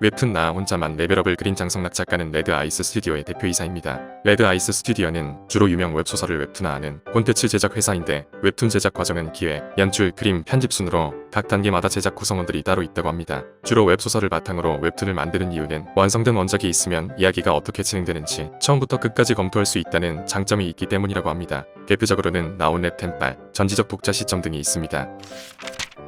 웹툰 나 혼자만 레벨업을 그린 장성락 작가는 레드아이스 스튜디오의 대표이사입니다. 레드아이스 스튜디오는 주로 유명 웹소설을 웹툰화하는 콘텐츠 제작 회사인데 웹툰 제작 과정은 기획, 연출, 그림, 편집 순으로 각 단계마다 제작 구성원들이 따로 있다고 합니다. 주로 웹소설을 바탕으로 웹툰을 만드는 이유는 완성된 원작이 있으면 이야기가 어떻게 진행되는지 처음부터 끝까지 검토할 수 있다는 장점이 있기 때문이라고 합니다. 대표적으로는 나온랩 템빨, 전지적 독자 시점 등이 있습니다.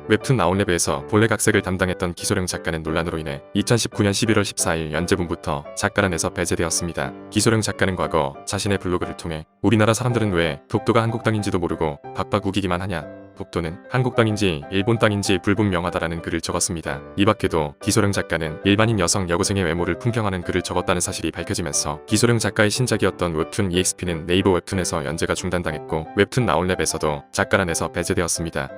웹툰 나온랩에서 본래 각색을 담당했던 기소령 작가는 논란으로 인해 2019년 11월 14일 연재분부터 작가란에서 배제되었습니다. 기소령 작가는 과거 자신의 블로그를 통해 우리나라 사람들은 왜 독도가 한국 땅인지도 모르고 박박 우기기만 하냐, 독도는 한국 땅인지 일본 땅인지 불분명하다라는 글을 적었습니다. 이 밖에도 기소령 작가는 일반인 여성 여고생의 외모를 품평하는 글을 적었다는 사실이 밝혀지면서 기소령 작가의 신작이었던 웹툰 EXP는 네이버 웹툰에서 연재가 중단당했고 웹툰 나온랩에서도 작가란에서 배제되었습니다.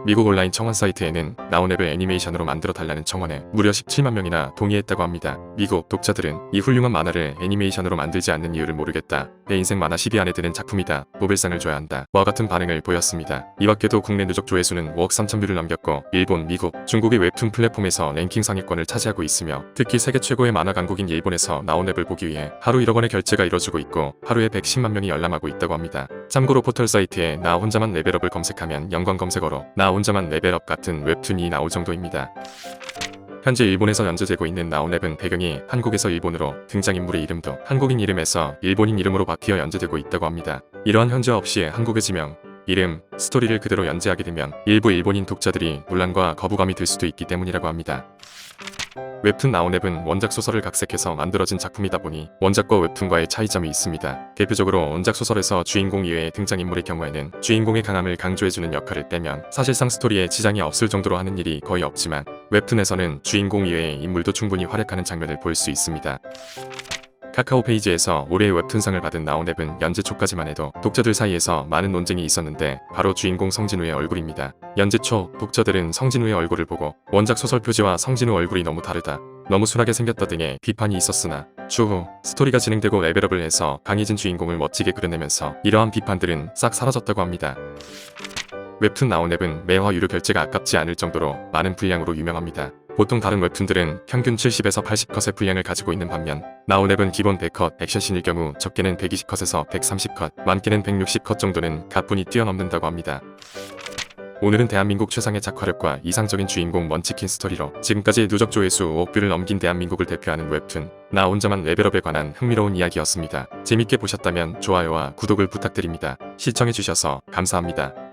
미국 온라인 청원 사이트에는 나온랩을 애니메이션으로 만들어 달라는 청원에 무려 17만 명이나 동의했다고 합니다. 미국 독자들은 이 훌륭한 만화를 애니메이션으로 만들지 않는 이유를 모르겠다. 내 인생 만화 10위 안에 드는 작품이다. 노벨상을 줘야 한다. 와 같은 반응을 보였습니다. 이 밖에도 국내 누적 조회수는 5억 3천 뷰를 넘겼고 일본, 미국, 중국의 웹툰 플랫폼에서 랭킹 상위권을 차지하고 있으며 특히 세계 최고의 만화 강국인 일본에서 나온랩을 보기 위해 하루 1억 원의 결제가 이뤄지고 있고 하루에 110만 명이 열람하고 있다고 합니다. 참고로 포털 사이트에 나 혼자만 레벨업을 검색하면 연관 검색어로 나 혼자만 레벨업 같은 웹툰이 나올 정도입니다. 현재 일본에서 연재되고 있는 나온랩은 배경이 한국에서 일본으로 등장인물의 이름도 한국인 이름에서 일본인 이름으로 바뀌어 연재되고 있다고 합니다. 이러한 현지화 없이 한국의 지명, 이름, 스토리를 그대로 연재하게 되면 일부 일본인 독자들이 논란과 거부감이 들 수도 있기 때문이라고 합니다. 웹툰 나온랩은 원작 소설을 각색해서 만들어진 작품이다 보니 원작과 웹툰과의 차이점이 있습니다. 대표적으로 원작 소설에서 주인공 이외의 등장인물의 경우에는 주인공의 강함을 강조해주는 역할을 빼면 사실상 스토리에 지장이 없을 정도로 하는 일이 거의 없지만 웹툰에서는 주인공 이외의 인물도 충분히 활약하는 장면을 볼 수 있습니다. 카카오 페이지에서 올해의 웹툰상을 받은 나온랩은 연재 초까지만 해도 독자들 사이에서 많은 논쟁이 있었는데 바로 주인공 성진우의 얼굴입니다. 연재 초 독자들은 성진우의 얼굴을 보고 원작 소설 표지와 성진우 얼굴이 너무 다르다, 너무 순하게 생겼다 등의 비판이 있었으나 추후 스토리가 진행되고 레벨업을 해서 강해진 주인공을 멋지게 그려내면서 이러한 비판들은 싹 사라졌다고 합니다. 웹툰 나온랩은 매화 유료 결제가 아깝지 않을 정도로 많은 분량으로 유명합니다. 보통 다른 웹툰들은 평균 70에서 80컷의 분량을 가지고 있는 반면 나온랩은 기본 100컷 액션씬일 경우 적게는 120컷에서 130컷, 많게는 160컷 정도는 가뿐히 뛰어넘는다고 합니다. 오늘은 대한민국 최상의 작화력과 이상적인 주인공 먼치킨 스토리로 지금까지 누적 조회수 5억 뷰를 넘긴 대한민국을 대표하는 웹툰 나 혼자만 레벨업에 관한 흥미로운 이야기였습니다. 재밌게 보셨다면 좋아요와 구독을 부탁드립니다. 시청해주셔서 감사합니다.